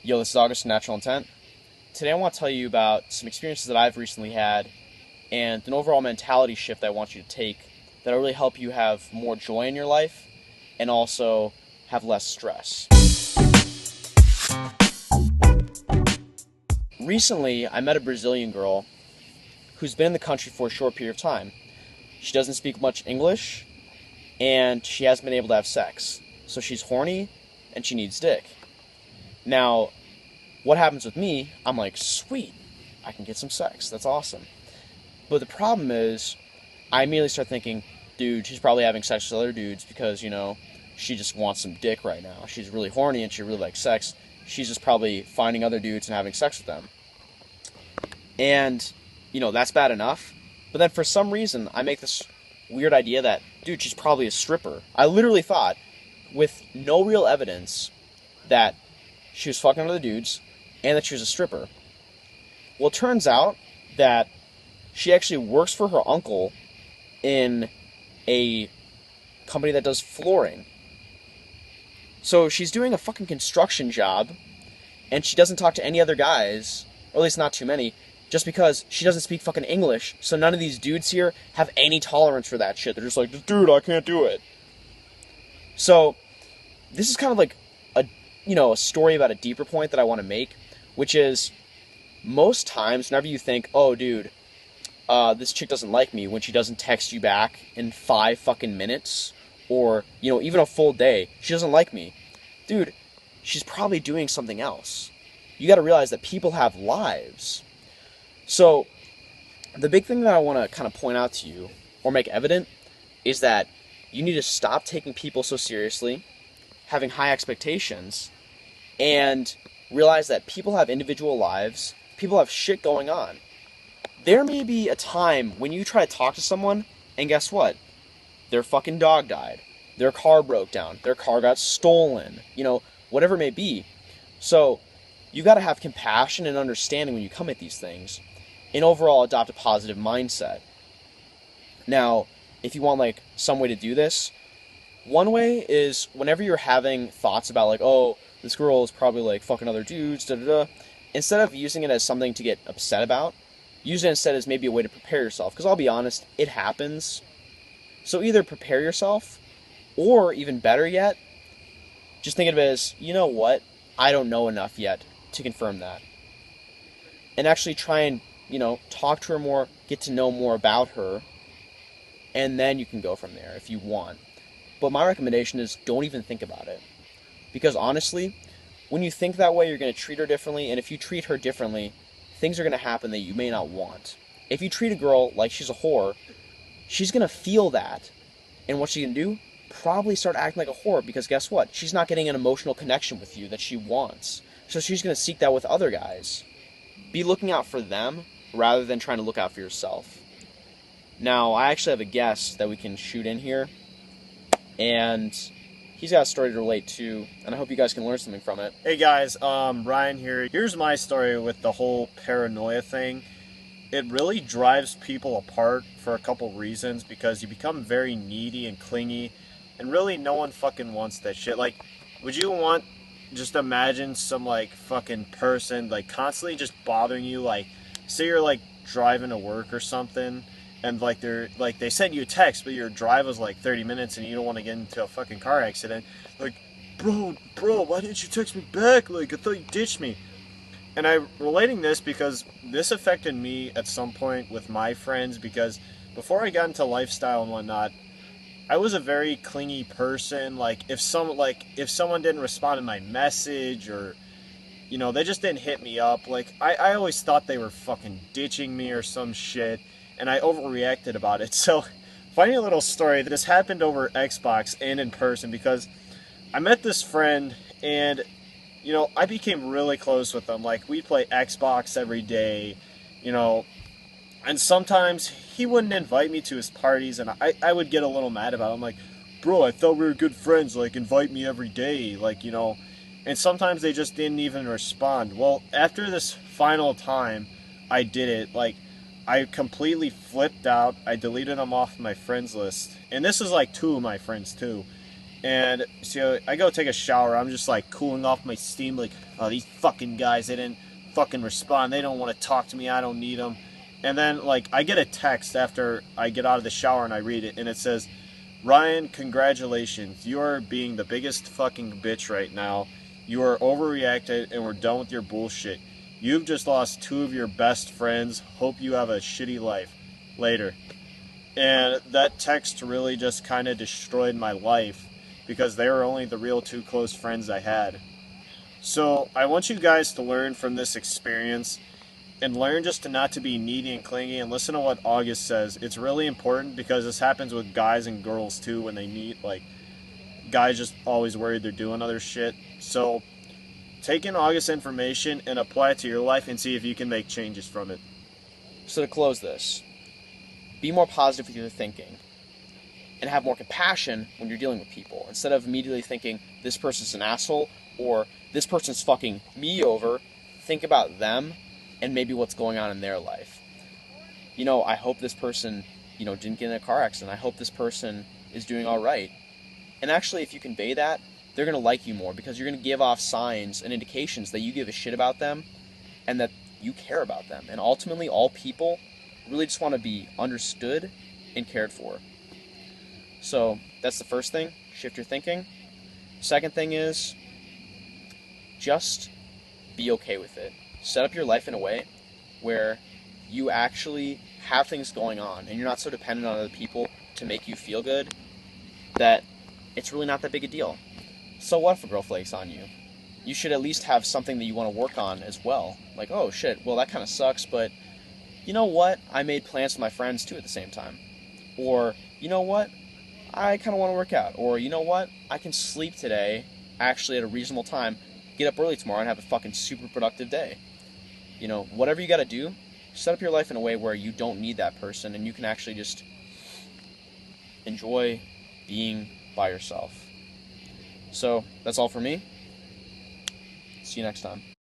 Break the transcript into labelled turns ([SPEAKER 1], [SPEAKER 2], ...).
[SPEAKER 1] Yo, this is August from Natural Intent. Today I want to tell you about some experiences that I've recently had and an overall mentality shift I want you to take that'll really help you have more joy in your life and also have less stress. Recently, I met a Brazilian girl who's been in the country for a short period of time. She doesn't speak much English and she hasn't been able to have sex. So she's horny and she needs dick. Now, what happens with me, I'm like, sweet, I can get some sex. That's awesome. But the problem is, I immediately start thinking, dude, she's probably having sex with other dudes because, she just wants some dick right now. She's really horny and she really likes sex. She's just probably finding other dudes and having sex with them. And, that's bad enough. But then for some reason, I make this weird idea that, dude, she's probably a stripper. I literally thought, with no real evidence, that she was fucking other dudes, and that she was a stripper. Well, it turns out that she actually works for her uncle in a company that does flooring. So she's doing a fucking construction job, and she doesn't talk to any other guys, or at least not too many, just because she doesn't speak fucking English, so none of these dudes here have any tolerance for that shit. They're just like, dude, I can't do it. So, this is kind of like a story about a deeper point that I want to make, which is, most times, whenever you think, oh, dude, this chick doesn't like me, when she doesn't text you back in 5 fucking minutes, or, even a full day, she doesn't like me. Dude, she's probably doing something else. You gotta realize that people have lives. So, the big thing that I want to kind of point out to you, or make evident, is that you need to stop taking people so seriously, having high expectations, and realize that people have individual lives, people have shit going on. There may be a time when you try to talk to someone, and guess what? Their fucking dog died. Their car broke down. Their car got stolen. Whatever it may be. So, you gotta have compassion and understanding when you come at these things, and overall adopt a positive mindset. Now, if you want, some way to do this, one way is whenever you're having thoughts about, oh, this girl is probably, fucking other dudes, da-da-da, instead of using it as something to get upset about, use it instead as maybe a way to prepare yourself. Because I'll be honest, it happens. So either prepare yourself, or even better yet, just think of it as, you know what, I don't know enough yet to confirm that. And actually try and, talk to her more, get to know more about her, and then you can go from there if you want. But my recommendation is don't even think about it. Because honestly, when you think that way, you're going to treat her differently, and if you treat her differently, things are going to happen that you may not want. If you treat a girl like she's a whore, she's going to feel that. And what she's going to do? Probably start acting like a whore, because guess what? She's not getting an emotional connection with you that she wants. So she's going to seek that with other guys. Be looking out for them rather than trying to look out for yourself. Now, I actually have a guest that we can shoot in here, and he's got a story to relate to, and I hope you guys can learn something from it.
[SPEAKER 2] Hey guys, Ryan here. Here's my story with the whole paranoia thing. It really drives people apart for a couple reasons, because you become very needy and clingy, and really no one fucking wants that shit. Would you want, just imagine some fucking person constantly just bothering you, say you're driving to work or something, and they send you a text, but your drive was 30 minutes and you don't want to get into a fucking car accident. Bro, why didn't you text me back? I thought you ditched me. And I'm relating this because this affected me at some point with my friends, because before I got into lifestyle and whatnot, I was a very clingy person. If someone didn't respond to my message, or they just didn't hit me up, I always thought they were fucking ditching me or some shit. And I overreacted about it. So, funny little story, this happened over Xbox and in person, because I met this friend, and, I became really close with him. We'd play Xbox every day, and sometimes he wouldn't invite me to his parties, and I would get a little mad about it. I'm like, bro, I thought we were good friends, invite me every day, and sometimes they just didn't even respond. Well, after this final time I did it, I completely flipped out. I deleted them off my friends list. And this is 2 of my friends too. And so I go take a shower. I'm just like cooling off my steam, like, oh, these fucking guys, they didn't fucking respond. They don't want to talk to me. I don't need them. And then, like, I get a text after I get out of the shower and I read it, and it says, Ryan, congratulations. You are being the biggest fucking bitch right now. You are overreacted, and we're done with your bullshit. You've just lost two of your best friends. Hope you have a shitty life. Later. And that text really just kind of destroyed my life because they were only the real two close friends I had. So I want you guys to learn from this experience and learn just to not to be needy and clingy, and listen to what August says. It's really important because this happens with guys and girls too when they meet. Like, guys just always worried they're doing other shit. So take in August's information and apply it to your life and see if you can make changes from it.
[SPEAKER 1] So to close this, be more positive with your thinking and have more compassion when you're dealing with people. Instead of immediately thinking, this person's an asshole or this person's fucking me over, think about them and maybe what's going on in their life. You know, I hope this person, didn't get in a car accident. I hope this person is doing all right. And actually, if you convey that, they're going to like you more because you're going to give off signs and indications that you give a shit about them and that you care about them. And ultimately, all people really just want to be understood and cared for. So that's the first thing. Shift your thinking. Second thing is just be okay with it. Set up your life in a way where you actually have things going on and you're not so dependent on other people to make you feel good that it's really not that big a deal. So what if a girl flakes on you? You should at least have something that you want to work on as well. Like, oh shit, well that kind of sucks, but you know what? I made plans with my friends too at the same time. Or, you know what? I kind of want to work out. Or, you know what? I can sleep today, actually at a reasonable time, get up early tomorrow and have a fucking super productive day. Whatever you got to do, set up your life in a way where you don't need that person and you can actually just enjoy being by yourself. So, that's all for me. See you next time.